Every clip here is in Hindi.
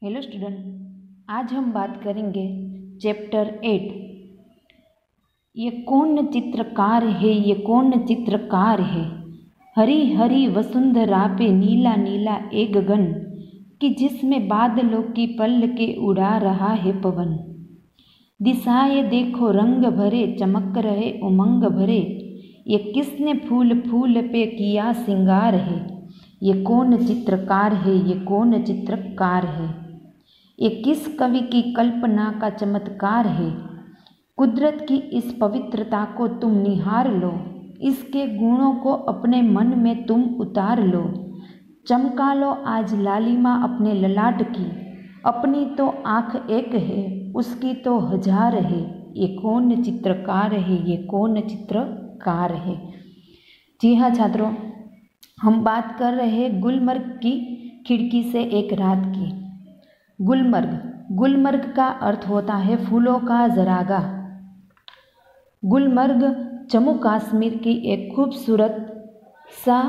हेलो स्टूडेंट, आज हम बात करेंगे चैप्टर 8। ये कौन चित्रकार है, ये कौन चित्रकार है। हरी हरी वसुंधरा पे नीला नीला एक गगन कि जिसमें बादलों की पल्लकें उड़ा रहा है पवन। दिशाएं देखो रंग भरे चमक रहे उमंग भरे, ये किसने फूल फूल पे किया सिंगार है। ये कौन चित्रकार है, ये कौन चित्रकार है। ये किस कवि की कल्पना का चमत्कार है। कुदरत की इस पवित्रता को तुम निहार लो, इसके गुणों को अपने मन में तुम उतार लो। चमका लो आज लालिमा अपने ललाट की, अपनी तो आँख एक है उसकी तो हजार है। ये कौन चित्रकार है, ये कौन चित्रकार है। जी हाँ छात्रों, हम बात कर रहे हैं गुलमर्ग की खिड़की से एक रात की। गुलमर्ग का अर्थ होता है फूलों का जरागा। गुलमर्ग जम्मू कश्मीर की एक खूबसूरत सा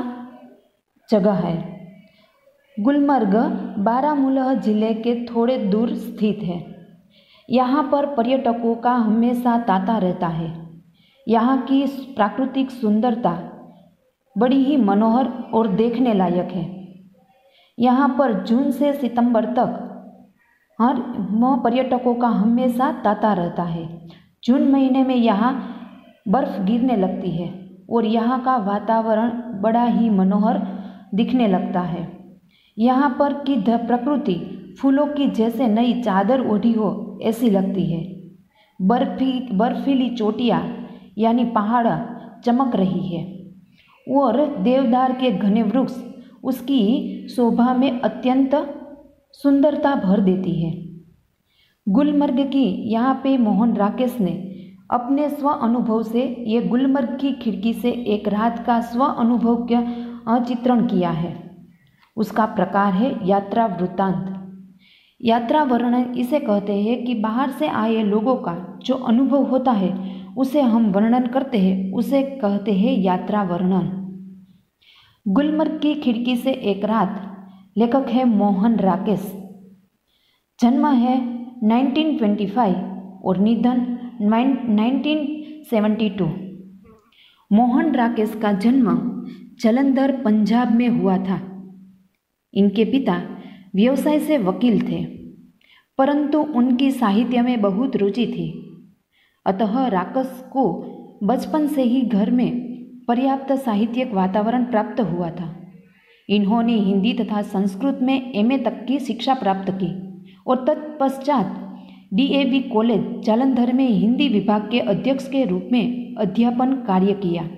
जगह है। गुलमर्ग बारामूला जिले के थोड़े दूर स्थित है। यहाँ पर पर्यटकों का हमेशा तांता रहता है। यहाँ की प्राकृतिक सुंदरता बड़ी ही मनोहर और देखने लायक है। यहाँ पर जून से सितंबर तक हर पर्यटकों का हमेशा तांता रहता है। जून महीने में यहाँ बर्फ़ गिरने लगती है और यहाँ का वातावरण बड़ा ही मनोहर दिखने लगता है। यहाँ पर की प्रकृति फूलों की जैसे नई चादर ओढ़ी हो ऐसी लगती है। बर्फीली चोटियाँ यानी पहाड़ चमक रही है और देवदार के घने वृक्ष उसकी शोभा में अत्यंत सुंदरता भर देती है। गुलमर्ग की यहाँ पे मोहन राकेश ने अपने स्व अनुभव से ये गुलमर्ग की खिड़की से एक रात का स्व अनुभव का चित्रण किया है। उसका प्रकार है यात्रा वृत्तांत। यात्रा वर्णन इसे कहते हैं कि बाहर से आए लोगों का जो अनुभव होता है उसे हम वर्णन करते हैं, उसे कहते हैं यात्रा वर्णन। गुलमर्ग की खिड़की से एक रात लेखक है मोहन राकेश। जन्म है 1925 और निधन 1972। मोहन राकेश का जन्म जालंधर पंजाब में हुआ था। इनके पिता व्यवसाय से वकील थे, परंतु उनकी साहित्य में बहुत रुचि थी। अतः राकेश को बचपन से ही घर में पर्याप्त साहित्यिक वातावरण प्राप्त हुआ था। इन्होंने हिंदी तथा संस्कृत में एमए तक की शिक्षा प्राप्त की और तत्पश्चात डीएवी कॉलेज जालंधर में हिंदी विभाग के अध्यक्ष के रूप में अध्यापन कार्य किया।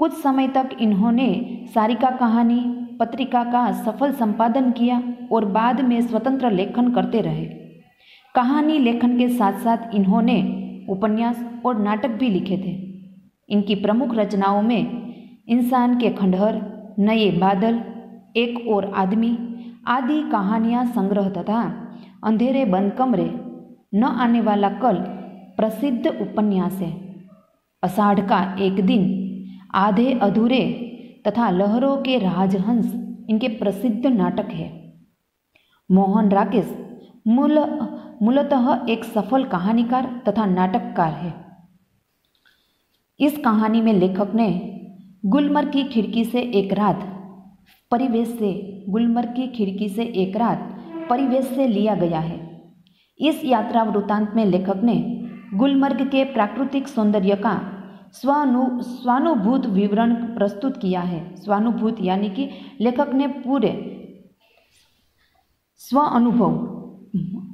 कुछ समय तक इन्होंने सारिका कहानी पत्रिका का सफल संपादन किया और बाद में स्वतंत्र लेखन करते रहे। कहानी लेखन के साथ साथ इन्होंने उपन्यास और नाटक भी लिखे थे। इनकी प्रमुख रचनाओं में इंसान के खंडहर, नए बादल, एक और आदमी आदि कहानियाँ संग्रह तथा अंधेरे बंद कमरे, न आने वाला कल प्रसिद्ध उपन्यास है। आषाढ़ का एक दिन, आधे अधूरे तथा लहरों के राजहंस इनके प्रसिद्ध नाटक है। मोहन राकेश मूलतः एक सफल कहानीकार तथा नाटककार है। इस कहानी में लेखक ने गुलमर्ग की खिड़की से एक रात परिवेश से लिया गया है। इस यात्रा वृत्तांत में लेखक ने गुलमर्ग के प्राकृतिक सौंदर्य का स्वानुभूत विवरण प्रस्तुत किया है। स्वानुभूत यानी कि लेखक ने पूरे स्व अनुभव,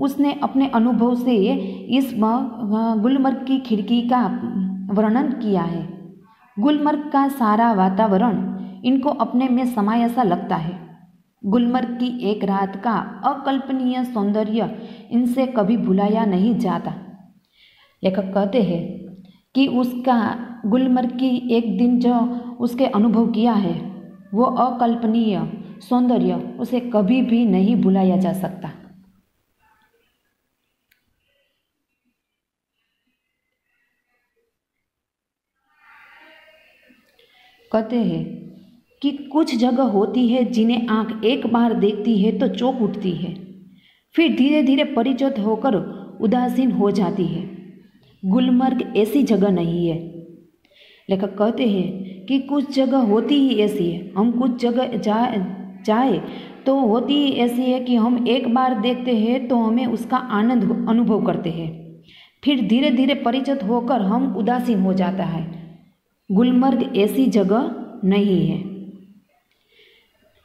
उसने अपने अनुभव से इस गुलमर्ग की खिड़की का वर्णन किया है। गुलमर्ग का सारा वातावरण इनको अपने में समाया सा लगता है। गुलमर्ग की एक रात का अकल्पनीय सौंदर्य इनसे कभी भुलाया नहीं जाता। लेखक कहते हैं कि उसका गुलमर्ग की एक दिन जो उसके अनुभव किया है वो अकल्पनीय सौंदर्य उसे कभी भी नहीं भुलाया जा सकता। कहते हैं कि कुछ जगह होती है जिन्हें आँख एक बार देखती है तो चौंक उठती है, फिर धीरे धीरे परिचित होकर उदासीन हो जाती है। गुलमर्ग ऐसी जगह नहीं है। लेखक कहते हैं कि कुछ जगह होती ही ऐसी है, हम कुछ जगह जाए तो होती ही ऐसी है कि हम एक बार देखते हैं तो हमें उसका आनंद अनुभव करते हैं, फिर धीरे धीरे परिचित होकर हम उदासीन हो जाता है। गुलमर्ग ऐसी जगह नहीं है।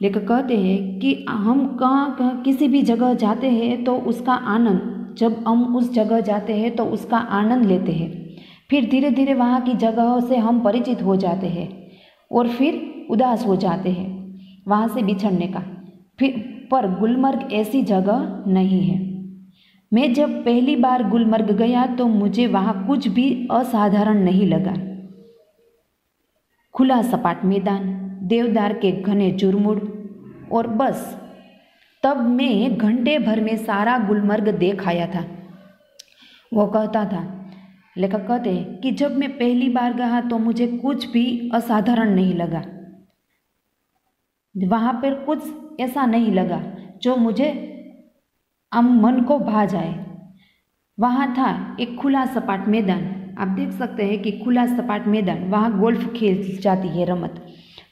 लेखक कहते हैं कि हम कहाँ किसी भी जगह जाते हैं तो उसका आनंद, जब हम उस जगह जाते हैं तो उसका आनंद लेते हैं, फिर धीरे धीरे वहाँ की जगहों से हम परिचित हो जाते हैं और फिर उदास हो जाते हैं वहाँ से बिछड़ने का। पर गुलमर्ग ऐसी जगह नहीं है। मैं जब पहली बार गुलमर्ग गया तो मुझे वहाँ कुछ भी असाधारण नहीं लगा। खुला सपाट मैदान, देवदार के घने झुरमुड़ और बस। तब मैं घंटे भर में सारा गुलमर्ग देख आया था, वो कहता था। लेखक कहते हैं कि जब मैं पहली बार गया तो मुझे कुछ भी असाधारण नहीं लगा। वहाँ पर कुछ ऐसा नहीं लगा जो मुझे मन को भा जाए। वहाँ था एक खुला सपाट मैदान, आप देख सकते हैं कि खुला सपाट मैदान, वहाँ गोल्फ खेल जाती है रमत।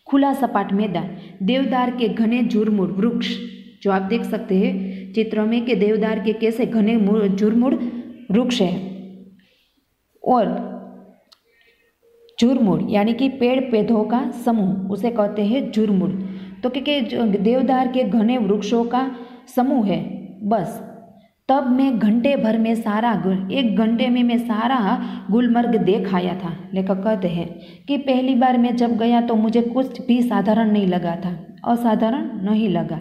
खुला सपाट मैदान, देवदार के घने झुरमुड़ वृक्ष, जो आप देख सकते हैं चित्रों में कि देवदार के कैसे घने झुरमुड़ वृक्ष है। और झुरमुड़ यानी कि पेड़ पौधों का समूह, उसे कहते हैं झुरमुड़। तो क्योंकि देवदार के घने वृक्षों का समूह है, बस। तब मैं घंटे भर में एक घंटे में मैं सारा गुलमर्ग देख आया था। लेखक कहते हैं कि पहली बार मैं जब गया तो मुझे कुछ भी साधारण नहीं लगा था, असाधारण नहीं लगा।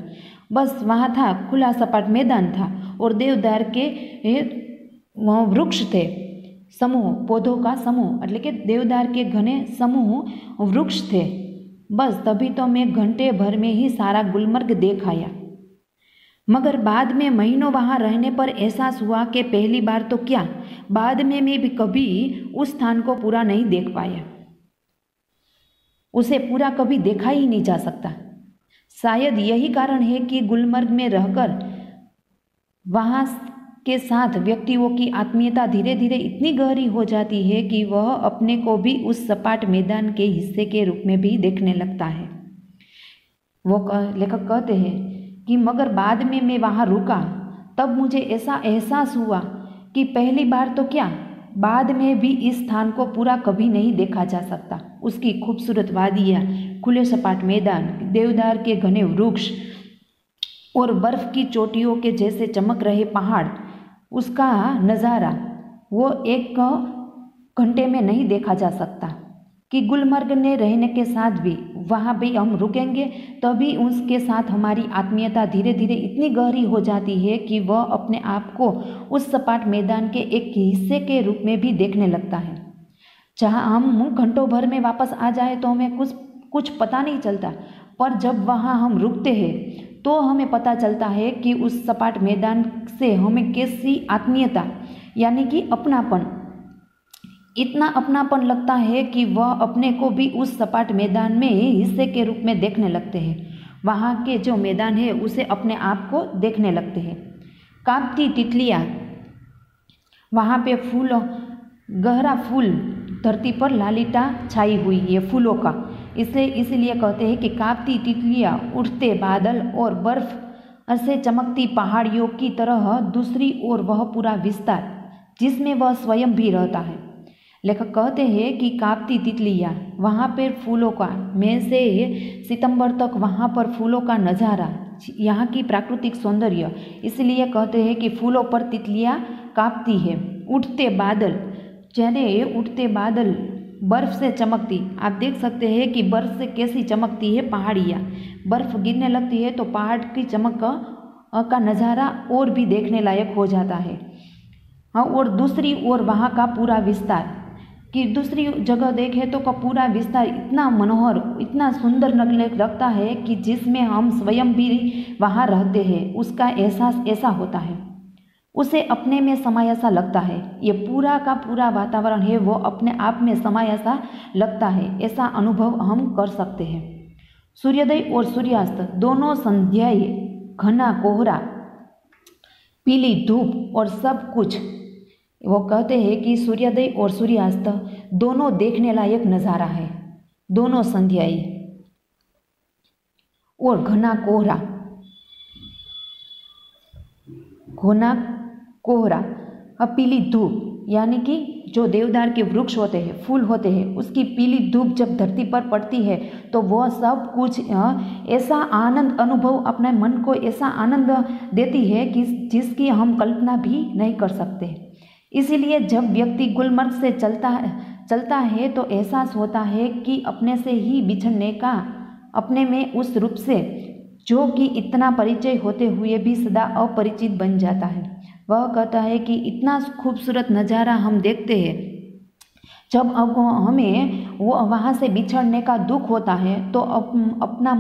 बस वहाँ था खुला सपाट मैदान था और देवदार के वृक्ष थे, समूह, पौधों का समूह, એટલે કે देवदार के घने समूह वृक्ष थे। बस तभी तो मैं घंटे भर में ही सारा गुलमर्ग देख आया। मगर बाद में महीनों वहाँ रहने पर एहसास हुआ कि पहली बार तो क्या, बाद में मैं भी कभी उस स्थान को पूरा नहीं देख पाया। उसे पूरा कभी देखा ही नहीं जा सकता। शायद यही कारण है कि गुलमर्ग में रहकर वहाँ के साथ व्यक्तियों की आत्मीयता धीरे धीरे इतनी गहरी हो जाती है कि वह अपने को भी उस सपाट मैदान के हिस्से के रूप में भी देखने लगता है। लेखक कहते हैं कि मगर बाद में मैं वहाँ रुका, तब मुझे ऐसा एहसास हुआ कि पहली बार तो क्या, बाद में भी इस स्थान को पूरा कभी नहीं देखा जा सकता। उसकी खूबसूरत वादियाँ, खुले सपाट मैदान, देवदार के घने वृक्ष और बर्फ की चोटियों के जैसे चमक रहे पहाड़, उसका नज़ारा वो एक घंटे में नहीं देखा जा सकता। कि गुलमर्ग में रहने के साथ भी वहाँ भी हम रुकेंगे तभी उसके साथ हमारी आत्मीयता धीरे धीरे इतनी गहरी हो जाती है कि वह अपने आप को उस सपाट मैदान के एक हिस्से के रूप में भी देखने लगता है। जहाँ हम घंटों भर में वापस आ जाए तो हमें कुछ पता नहीं चलता, पर जब वहाँ हम रुकते हैं तो हमें पता चलता है कि उस सपाट मैदान से हमें कैसी आत्मीयता यानी कि अपनापन, इतना अपनापन लगता है कि वह अपने को भी उस सपाट मैदान में हिस्से के रूप में देखने लगते हैं। वहाँ के जो मैदान है उसे अपने आप को देखने लगते हैं। कांपती तितलियाँ, वहाँ पे फूलों, गहरा फूल, धरती पर लालिटा छाई हुई है फूलों का, इसलिए कहते हैं कि कांपती तितलियाँ, उठते बादल और बर्फ से चमकती पहाड़ियों की तरह दूसरी ओर वह पूरा विस्तार जिसमें वह स्वयं भी रहता है। लेखक कहते हैं कि कांपती तितलियाँ, वहाँ पर फूलों का, मई से सितंबर तक वहाँ पर फूलों का नज़ारा, यहाँ की प्राकृतिक सौंदर्य, इसलिए कहते हैं कि फूलों पर तितलियाँ कांपती है। उठते बादल, चेहरे उठते बादल, बर्फ़ से चमकती, आप देख सकते हैं कि बर्फ़ से कैसी चमकती है पहाड़ियाँ, बर्फ़ गिरने लगती है तो पहाड़ की चमक का नज़ारा और भी देखने लायक हो जाता है। हाँ, और दूसरी ओर वहाँ का पूरा विस्तार, कि दूसरी जगह देखें तो का पूरा विस्तार इतना मनोहर, इतना सुंदर लगता है कि जिसमें हम स्वयं भी वहाँ रहते हैं, उसका एहसास ऐसा होता है, उसे अपने में समाया सा लगता है। ये पूरा का पूरा वातावरण है वो अपने आप में समाया सा लगता है, ऐसा अनुभव हम कर सकते हैं। सूर्योदय और सूर्यास्त दोनों संध्याएं घना कोहरा पीली धूप और सब कुछ। वो कहते हैं कि सूर्योदय और सूर्यास्त दोनों देखने लायक नज़ारा है, दोनों संध्याई। और घना कोहरा, घना कोहरा, अब पीली धूप यानी कि जो देवदार के वृक्ष होते हैं, फूल होते हैं, उसकी पीली धूप जब धरती पर पड़ती है तो वह सब कुछ ऐसा आनंद अनुभव अपने मन को ऐसा आनंद देती है कि जिसकी हम कल्पना भी नहीं कर सकते। इसीलिए जब व्यक्ति गुलमर्ग से चलता है तो एहसास होता है कि अपने से ही बिछड़ने का, अपने में उस रूप से जो कि इतना परिचय होते हुए भी सदा अपरिचित बन जाता है। वह कहता है कि इतना खूबसूरत नज़ारा हम देखते हैं, जब अब हमें वो वहाँ से बिछड़ने का दुख होता है तो अपना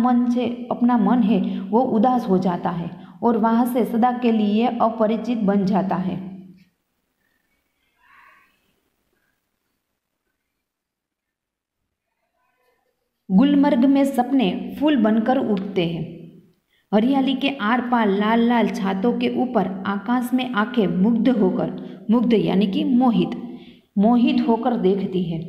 मन है वो उदास हो जाता है और वहाँ से सदा के लिए अपरिचित बन जाता है। गुलमर्ग में सपने फूल बनकर उठते हैं। हरियाली के आर पार लाल लाल छातों के ऊपर आकाश में आंखें मुग्ध यानी कि मोहित होकर देखती है।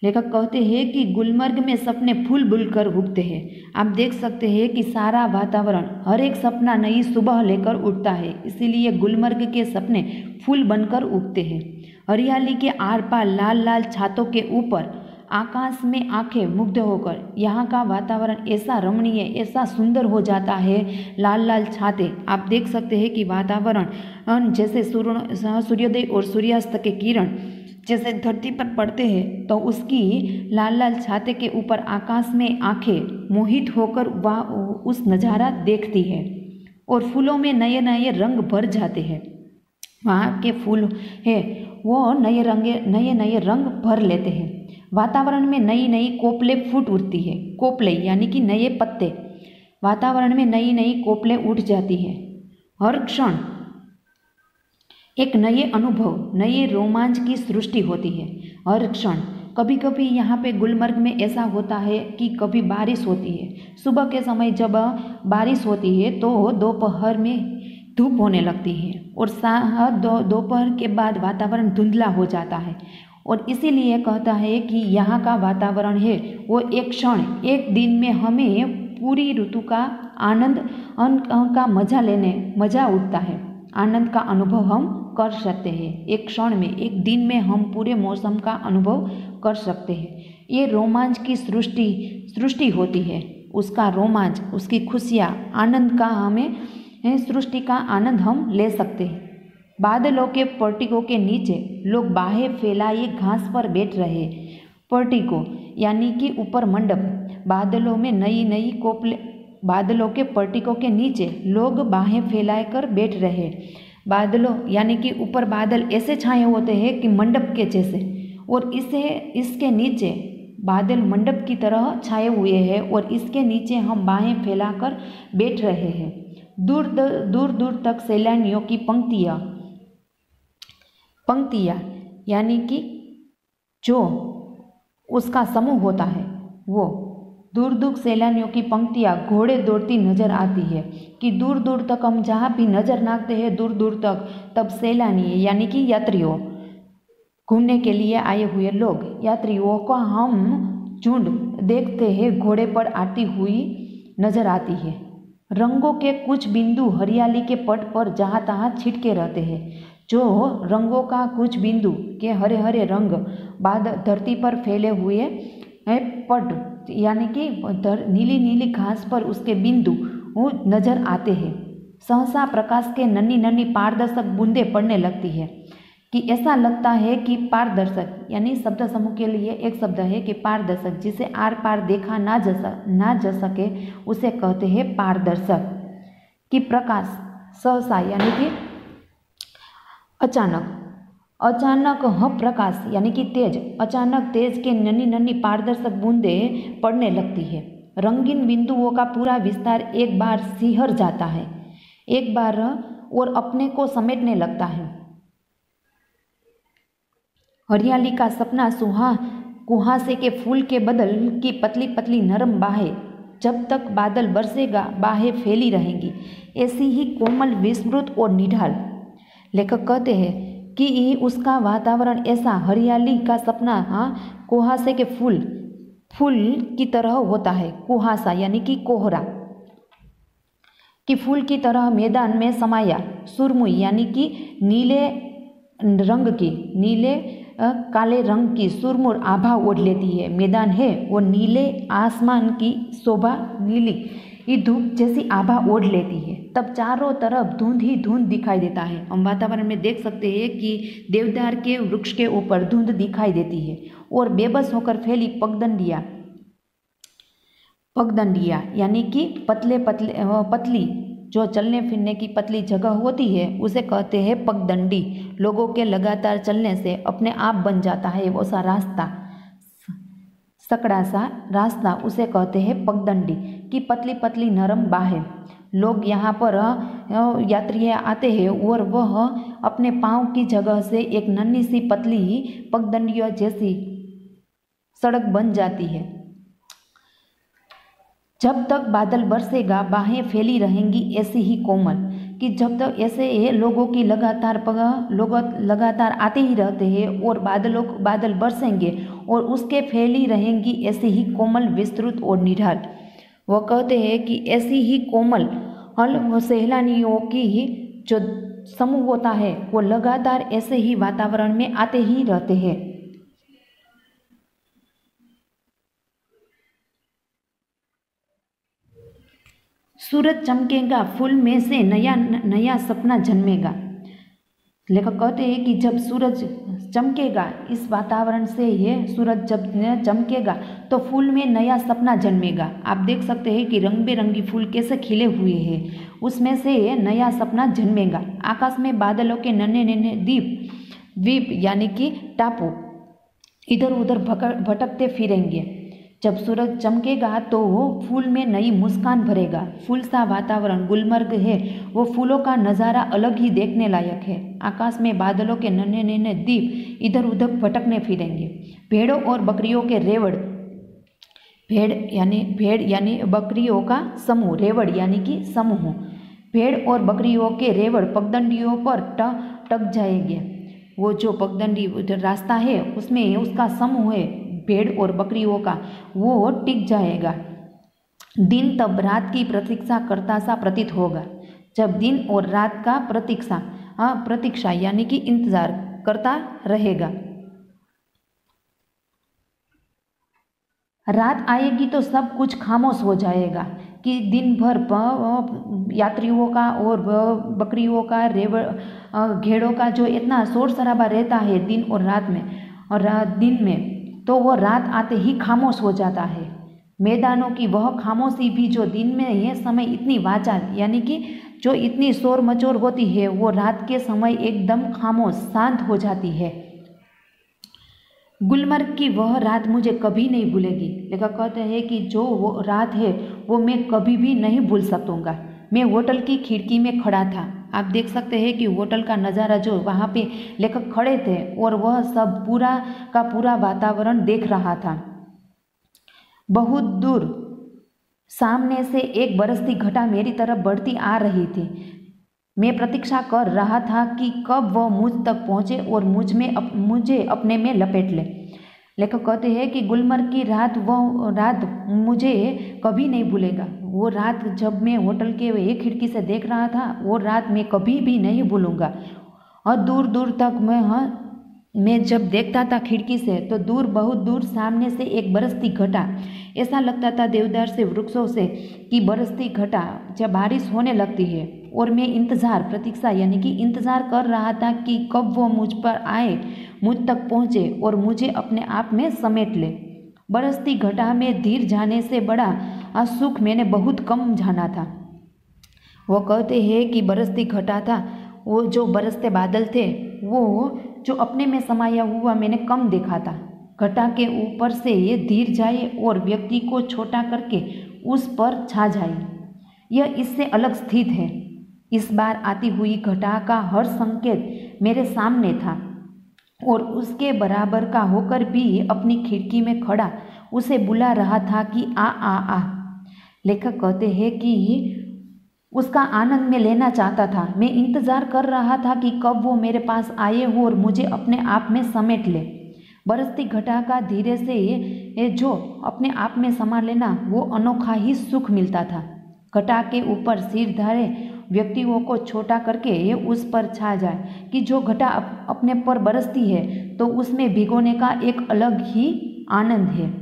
लेखक कहते हैं कि गुलमर्ग में सपने फूल बुलकर उगते हैं। आप देख सकते हैं कि सारा वातावरण, हर एक सपना नई सुबह लेकर उठता है, इसीलिए गुलमर्ग के सपने फूल बनकर उगते हैं। हरियाली के आर पार लाल लाल छातों के ऊपर आकाश में आंखें मुग्ध होकर यहाँ का वातावरण ऐसा रमणीय, ऐसा सुंदर हो जाता है। लाल लाल छाते, आप देख सकते हैं कि वातावरण जैसे सूर्योदय और सूर्यास्त के किरण जैसे धरती पर पड़ते हैं तो उसकी लाल लाल छाते के ऊपर आकाश में आंखें मोहित होकर वह उस नज़ारा देखती है और फूलों में नए नए रंग भर जाते हैं। वहाँ के फूल है वो नए रंग भर लेते हैं। वातावरण में नई नई कोपले फूट उठती है। कोपले यानी कि नए पत्ते, वातावरण में नई नई कोपले उठ जाती है। हर क्षण एक नए अनुभव, नए रोमांच की सृष्टि होती है। हर क्षण कभी कभी यहाँ पे गुलमर्ग में ऐसा होता है कि कभी बारिश होती है। सुबह के समय जब बारिश होती है तो दोपहर में धूप होने लगती है और दोपहर के बाद वातावरण धुंधला हो जाता है। और इसीलिए कहता है कि यहाँ का वातावरण है वो एक क्षण, एक दिन में हमें पूरी ऋतु का आनंद का मजा उठता है। आनंद का अनुभव हम कर सकते हैं। एक क्षण में, एक दिन में हम पूरे मौसम का अनुभव कर सकते हैं। ये रोमांच की सृष्टि होती है। उसका रोमांच, उसकी खुशियाँ, आनंद का हमें सृष्टि का आनंद हम ले सकते हैं। बादलों के पर्टिकों के नीचे लोग बाहें फैलाए घास पर बैठ रहे। पर्टिको यानी कि ऊपर मंडप, बादलों में नई कोपले, बादलों के पर्टिकों के नीचे लोग बाहें फैलाए कर बैठ रहे। बादलों यानी कि ऊपर बादल ऐसे छाए होते हैं कि मंडप के जैसे, और इसके नीचे बादल मंडप की तरह छाए हुए हैं और इसके नीचे हम बाहें फैलाकर बैठ रहे हैं। दूर दूर तक सैलानियों की पंक्तियाँ यानी कि जो उसका समूह होता है वो दूर दूर सैलानियों की पंक्तियाँ घोड़े दौड़ती नजर आती है कि दूर दूर तक हम जहाँ भी नजर नाकते हैं दूर दूर तक, तब सैलानी यानी कि यात्रियों, घूमने के लिए आए हुए लोग, यात्रियों को हम झुंड देखते हैं घोड़े पर आती हुई नजर आती है। रंगों के कुछ बिंदु हरियाली के पट पर जहाँ तहाँ छिटके रहते हैं। जो रंगों का कुछ बिंदु के हरे हरे रंग बाद धरती पर फैले हुए पट यानी कि नीली नीली घास पर उसके बिंदु वो नजर आते हैं। सहसा प्रकाश के नन्ही पारदर्शक बूंदें पड़ने लगती है कि ऐसा लगता है कि पारदर्शक यानी शब्द समूह के लिए एक शब्द है कि पारदर्शक, जिसे आर पार देखा ना जा सके उसे कहते हैं पारदर्शक। कि प्रकाश सहसा यानी कि अचानक प्रकाश यानी कि तेज, अचानक तेज के नन्ही पारदर्शक बूंदें पड़ने लगती है। रंगीन बिंदुओं का पूरा विस्तार एक बार सिहर जाता है, एक बार और अपने को समेटने लगता है। हरियाली का सपना कुहासे के फूल के बदल की पतली पतली नरम बाहें जब तक बादल बरसेगा बाहें फैली रहेंगी, ऐसी ही कोमल, विस्तृत और निढाल। लेखक कहते हैं कि उसका वातावरण ऐसा हरियाली का सपना, कुहासे के फूल की तरह होता है। कुहासा यानी कि कोहरा कि फूल की तरह मैदान में समाया। सुरमुई यानी कि नीले काले रंग की सुरमुर आभा ओढ़ लेती है। मैदान है वो नीले आसमान की शोभा, नीली धूप जैसी आभा ओढ़ लेती है। तब चारों तरफ धुंध ही धुंध दिखाई देता है। हम वातावरण में देख सकते हैं कि देवदार के वृक्ष के ऊपर धुंध दिखाई देती है और बेबस होकर फैली पगडंडियाँ यानी कि पतली जो चलने फिरने की पतली जगह होती है उसे कहते हैं पगडंडी। लोगों के लगातार चलने से अपने आप बन जाता है वो सा रास्ता, सकड़ा सा रास्ता, उसे कहते हैं पगडंडी की पतली पतली नरम बाहें। लोग यहाँ पर यात्री आते हैं और वह अपने पाँव की जगह से एक नन्ही सी पतली पगडंडियों जैसी सड़क बन जाती है। जब तक बादल बरसेगा बाहें फैली रहेंगी, ऐसी ही कोमल कि जब तक ऐसे लोगों की लोग लगातार आते ही रहते हैं और बादल बरसेंगे और उसके फैली रहेंगी, ऐसी ही कोमल, विस्तृत और निढाल। वह कहते हैं कि ऐसी ही कोमल सैलानियों की जो समूह होता है वो लगातार ऐसे ही वातावरण में आते ही रहते हैं। सूरज चमकेगा, फूल में से नया सपना जन्मेगा। लेखक कहते हैं कि जब सूरज चमकेगा, इस वातावरण से ये सूरज जब चमकेगा तो फूल में नया सपना जन्मेगा। आप देख सकते हैं कि रंग बेरंगी फूल कैसे खिले हुए हैं, उसमें से नया सपना जन्मेगा। आकाश में बादलों के नन्हे नन्हे द्वीप यानी कि टापू इधर उधर भटकते फिरेंगे। जब सूरज चमकेगा तो फूल में नई मुस्कान भरेगा। फूल सा वातावरण गुलमर्ग है, वो फूलों का नज़ारा अलग ही देखने लायक है। आकाश में बादलों के नन्हे नन्हे द्वीप इधर उधर भटकने फिरेंगे। भेड़ों और बकरियों के रेवड़, भेड़ यानी बकरियों का समूह, रेवड़ यानी कि समूह। भेड़ और बकरियों के रेवड़ पगडंडियों पर टक जाएंगे। वो जो पगडंडी रास्ता है उसमें उसका समूह है भेड़ और बकरियों का, वो टिक जाएगा। दिन तब रात की प्रतीक्षा करता सा प्रतीत होगा। जब दिन और रात का प्रतीक्षा यानी कि इंतजार करता रहेगा। रात आएगी तो सब कुछ खामोश हो जाएगा कि दिन भर यात्रियों का और बकरियों का, घेड़ों का जो इतना शोर शराबा रहता है दिन और रात में, और दिन में तो वो रात आते ही खामोश हो जाता है। मैदानों की वह खामोशी भी जो दिन में यह समय इतनी वाचाल यानी कि जो इतनी शोर मचोर होती है, वो रात के समय एकदम खामोश शांत हो जाती है। गुलमर्ग की वह रात मुझे कभी नहीं भूलेगी। लेखक कहते हैं कि जो वो रात है वो मैं कभी भी नहीं भूल सकूँगा। मैं होटल की खिड़की में खड़ा था। आप देख सकते हैं कि होटल का नज़ारा जो वहाँ पे लेखक खड़े थे और वह सब पूरा का पूरा वातावरण देख रहा था। बहुत दूर सामने से एक बरसती घटा मेरी तरफ बढ़ती आ रही थी। मैं प्रतीक्षा कर रहा था कि कब वह मुझ तक पहुँचे और मुझे अपने में लपेट ले। लेखक कहते हैं कि गुलमर्ग की रात, वह रात मुझे कभी नहीं भूलेगा। वो रात जब मैं होटल के एक खिड़की से देख रहा था, वो रात मैं कभी भी नहीं भूलूंगा। और दूर दूर तक मैं जब देखता था खिड़की से तो दूर, बहुत दूर सामने से एक बरसती घटा। ऐसा लगता था देवदार से, वृक्षों से कि बरसती घटा जब बारिश होने लगती है। और मैं प्रतीक्षा यानी कि इंतज़ार कर रहा था कि कब वो मुझ पर आए, मुझ तक पहुँचे और मुझे अपने आप में समेट ले। बरसती घटा में धीर जाने से बड़ा सुख मैंने बहुत कम जाना था। वो कहते हैं कि बरसती घटा था, वो जो बरसते बादल थे वो जो अपने में समाया हुआ मैंने कम देखा था। घटा के ऊपर से ये धीर जाए और व्यक्ति को छोटा करके उस पर छा जाए, यह इससे अलग स्थित है। इस बार आती हुई घटा का हर संकेत मेरे सामने था और उसके बराबर का होकर भी अपनी खिड़की में खड़ा उसे बुला रहा था कि आ आ आ। लेखक कहते हैं कि उसका आनंद मैं लेना चाहता था। मैं इंतज़ार कर रहा था कि कब वो मेरे पास आए हो और मुझे अपने आप में समेट ले। बरसती घटा का धीरे से ये जो अपने आप में समा लेना, वो अनोखा ही सुख मिलता था। घटा के ऊपर सिर धारे व्यक्तियों को छोटा करके ये उस पर छा जाए कि जो घटा अपने पर बरसती है तो उसमें भिगोने का एक अलग ही आनंद है,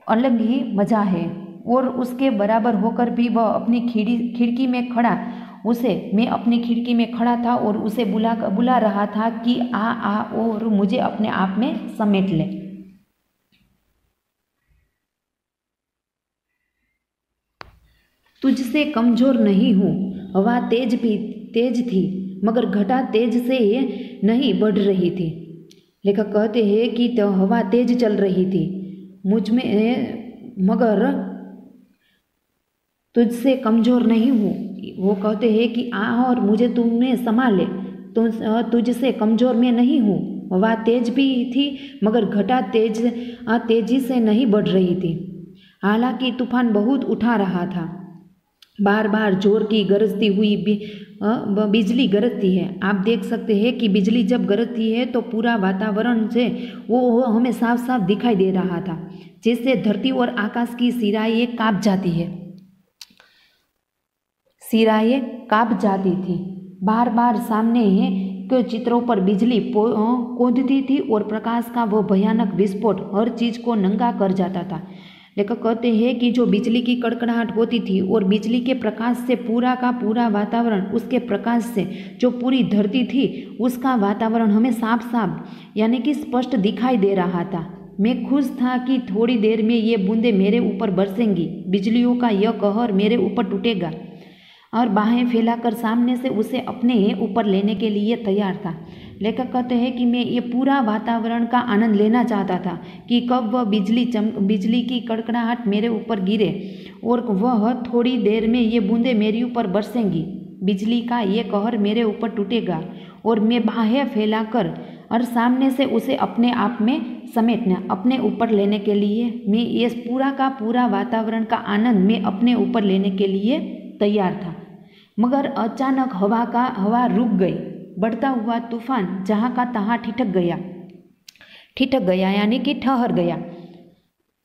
अलग ही मज़ा है। और उसके बराबर होकर भी वह अपनी खिड़की में खड़ा मैं अपनी खिड़की में खड़ा था और उसे बुला रहा था कि आ और मुझे अपने आप में समेट ले। तुझसे कमजोर नहीं हूँ। हवा तेज थी, मगर घटा तेज से नहीं बढ़ रही थी। लेखक कहते हैं कि तो हवा तेज चल रही थी मुझ में, मगर तुझसे कमज़ोर नहीं हूँ। वो कहते हैं कि आ और मुझे तुमने संभाले, तुझसे कमज़ोर मैं नहीं हूँ। हवा तेज भी थी, मगर घटा तेजी से नहीं बढ़ रही थी। हालांकि तूफान बहुत उठा रहा था। बार बार जोर की गरजती हुई बिजली गरजती है। आप देख सकते हैं कि बिजली जब गरजती है तो पूरा वातावरण से वो हमें साफ साफ दिखाई दे रहा था, जैसे धरती और आकाश की सिराएं काँप जाती है, सिराएं काँप जाती थी। बार बार सामने के चित्रों पर बिजली कूदती थी और प्रकाश का वो भयानक विस्फोट हर चीज को नंगा कर जाता था। लेखक कहते हैं कि जो बिजली की कड़कड़ाहट होती थी और बिजली के प्रकाश से पूरा का पूरा वातावरण, उसके प्रकाश से जो पूरी धरती थी उसका वातावरण हमें साफ साफ यानी कि स्पष्ट दिखाई दे रहा था। मैं खुश था कि थोड़ी देर में ये बूंदें मेरे ऊपर बरसेंगी, बिजलियों का यह कहर मेरे ऊपर टूटेगा, और बाहें फैलाकर सामने से उसे अपने ऊपर लेने के लिए तैयार था। लेखक कहते हैं कि मैं ये पूरा वातावरण का आनंद लेना चाहता था कि कब वह बिजली की कड़कड़ाहट मेरे ऊपर गिरे और वह थोड़ी देर में ये बूंदें मेरे ऊपर बरसेंगी, बिजली का ये कहर मेरे ऊपर टूटेगा और मैं बाहें फैलाकर और सामने से उसे अपने आप में समेटना, अपने ऊपर लेने के लिए मैं ये पूरा का पूरा वातावरण का आनंद मैं अपने ऊपर लेने के लिए तैयार था। मगर अचानक हवा रुक गई। बढ़ता हुआ तूफान जहाँ का तहाँ ठिठक गया यानी कि ठहर गया।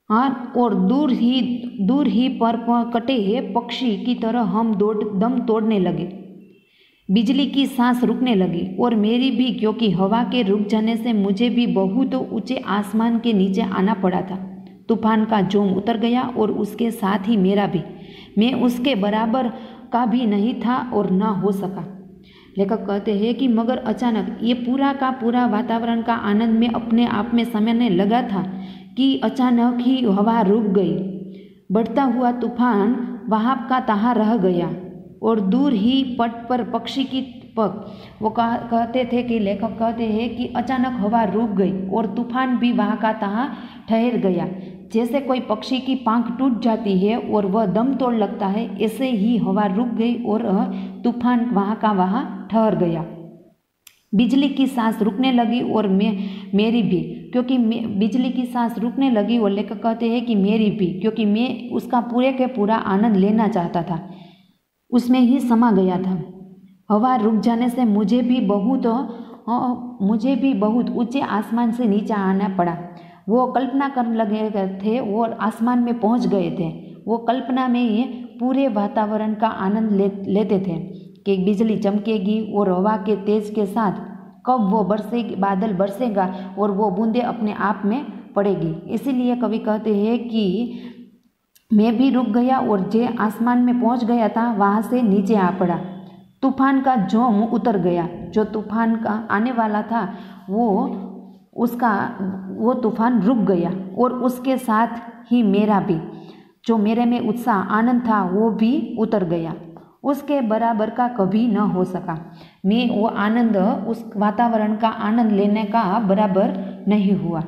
हाँ, और दूर ही पर कटे पक्षी की तरह हम दम तोड़ने लगे। बिजली की सांस रुकने लगी और मेरी भी, क्योंकि हवा के रुक जाने से मुझे भी बहुत ऊंचे आसमान के नीचे आना पड़ा था। तूफान का जोम उतर गया और उसके साथ ही मेरा भी। मैं उसके बराबर का भी नहीं था और न हो सका। लेखक कहते हैं कि मगर अचानक ये पूरा का पूरा वातावरण का आनंद में अपने आप में समझने लगा था कि अचानक ही हवा रुक गई। बढ़ता हुआ तूफान वहाँ का तहाँ रह गया और दूर ही पट पर पक्षी की पग। वो कहते थे कि लेखक कहते हैं कि अचानक हवा रुक गई और तूफान भी वहाँ का तहाँ ठहर गया। जैसे कोई पक्षी की पांख टूट जाती है और वह दम तोड़ लगता है, ऐसे ही हवा रुक गई और तूफान वहाँ का वहाँ ठहर गया। बिजली की सांस रुकने लगी और मेरी भी, क्योंकि बिजली की सांस रुकने लगी और लेखक कहते हैं कि मेरी भी, क्योंकि मैं उसका पूरे के पूरा आनंद लेना चाहता था, उसमें ही समा गया था। हवा रुक जाने से मुझे भी बहुत ऊंचे आसमान से नीचे आना पड़ा। वो कल्पना करने लगे थे और आसमान में पहुंच गए थे। वो कल्पना में ही पूरे वातावरण का आनंद लेते थे कि बिजली चमकेगी और हवा के तेज के साथ कब वो बादल बरसेगा और वो बूंदें अपने आप में पड़ेगी। इसीलिए कवि कहते हैं कि मैं भी रुक गया और जे आसमान में पहुंच गया था वहाँ से नीचे आ पड़ा। तूफान का जोम उतर गया। जो तूफान का आने वाला था वो तूफान रुक गया और उसके साथ ही मेरा भी, जो मेरे में उत्साह आनंद था, वो भी उतर गया। उसके बराबर का कभी न हो सका। मैं वो आनंद, उस वातावरण का आनंद लेने का बराबर नहीं हुआ।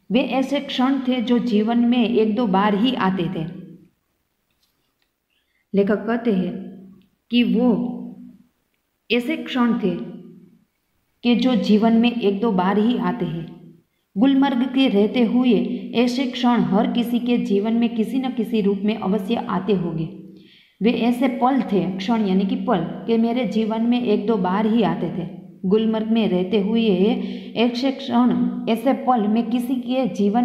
वे ऐसे क्षण थे जो जीवन में एक दो बार ही आते थे। लेखक कहते हैं कि वो ऐसे क्षण थे कि जो जीवन में एक दो बार ही आते हैं। गुलमर्ग के रहते हुए ऐसे क्षण हर किसी के जीवन में किसी न किसी रूप में अवश्य आते होंगे। वे ऐसे पल थे, क्षण यानी कि पल, कि मेरे जीवन में एक दो बार ही आते थे। गुलमर्ग में रहते हुए ऐसे क्षण, ऐसे पल में किसी के जीवन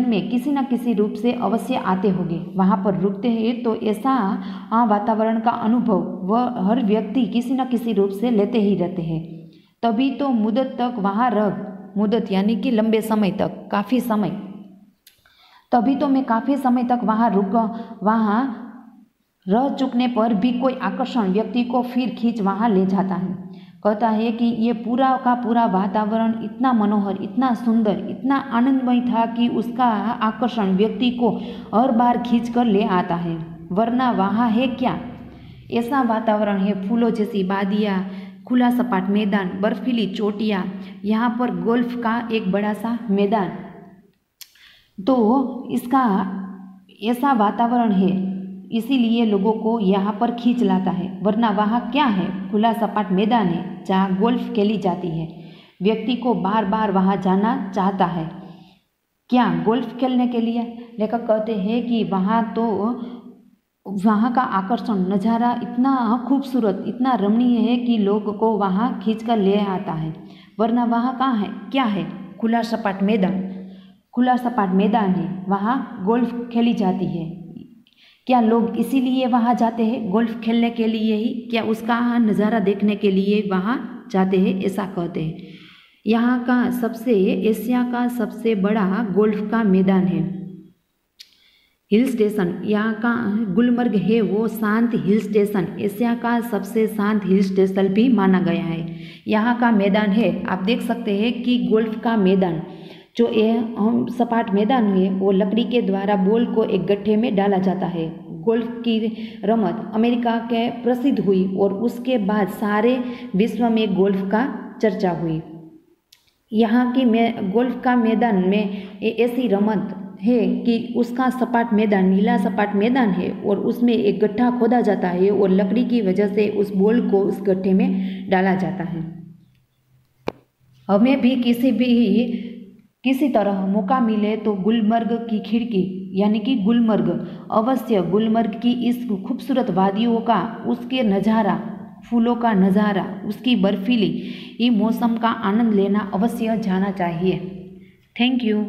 में किसी न किसी रूप से अवश्य आते होंगे। वहाँ पर रुकते हैं तो ऐसा वातावरण का अनुभव वह हर व्यक्ति किसी न किसी रूप से लेते ही रहते हैं। तभी तो मुद्दत तक वहाँ रह, मुद्दत यानी कि लंबे समय तक, काफ़ी समय, तभी तो मैं काफ़ी समय तक वहाँ रह चुकने पर भी कोई आकर्षण व्यक्ति को फिर खींच वहाँ ले जाता है। कहता है कि ये पूरा का पूरा वातावरण इतना मनोहर, इतना सुंदर, इतना आनंदमय था कि उसका आकर्षण व्यक्ति को हर बार खींच कर ले आता है। वरना वहाँ है क्या? ऐसा वातावरण है, फूलों जैसी वादियाँ, खुला सपाट मैदान, बर्फीली चोटियाँ, यहाँ पर गोल्फ का एक बड़ा सा मैदान। तो इसका ऐसा वातावरण है, इसीलिए लोगों को यहाँ पर खींच लाता है। वरना वहाँ क्या है? खुला सपाट मैदान है जहाँ गोल्फ खेली जाती है। व्यक्ति को बार बार वहाँ जाना चाहता है। क्या? गोल्फ खेलने के लिए? लेखक कहते हैं कि वहाँ का आकर्षण, नज़ारा इतना खूबसूरत, इतना रमणीय है कि लोग को वहाँ खींच कर ले आता है। वरना वहाँ कहाँ है? क्या है? खुला सपाट मैदान, खुला सपाट मैदान है, वहाँ गोल्फ खेली जाती है। क्या लोग इसीलिए वहाँ जाते हैं? गोल्फ खेलने के लिए ही? क्या उसका नज़ारा देखने के लिए वहाँ जाते हैं? ऐसा कहते हैं। यहाँ का एशिया का सबसे बड़ा गोल्फ का मैदान है। हिल स्टेशन, यहाँ का गुलमर्ग है वो शांत हिल स्टेशन, एशिया का सबसे शांत हिल स्टेशन भी माना गया है। यहाँ का मैदान है, आप देख सकते हैं कि गोल्फ का मैदान जो सपाट मैदान है वो लकड़ी के द्वारा बॉल को एक गड्ढे में डाला जाता है। गोल्फ की रमत अमेरिका के प्रसिद्ध हुई और उसके बाद सारे विश्व में गोल्फ का चर्चा हुई। यहाँ की गोल्फ का मैदान में ऐसी रमत है कि उसका सपाट मैदान, नीला सपाट मैदान है और उसमें एक गड्ढा खोदा जाता है और लकड़ी की वजह से उस बॉल को उस गड्ढे में डाला जाता है। हमें भी किसी तरह मौका मिले तो गुलमर्ग की खिड़की यानी कि गुलमर्ग, अवश्य गुलमर्ग की इस खूबसूरत वादियों का, उसके नज़ारा, फूलों का नज़ारा, उसकी बर्फीली मौसम का आनंद लेना अवश्य जाना चाहिए। Thank you.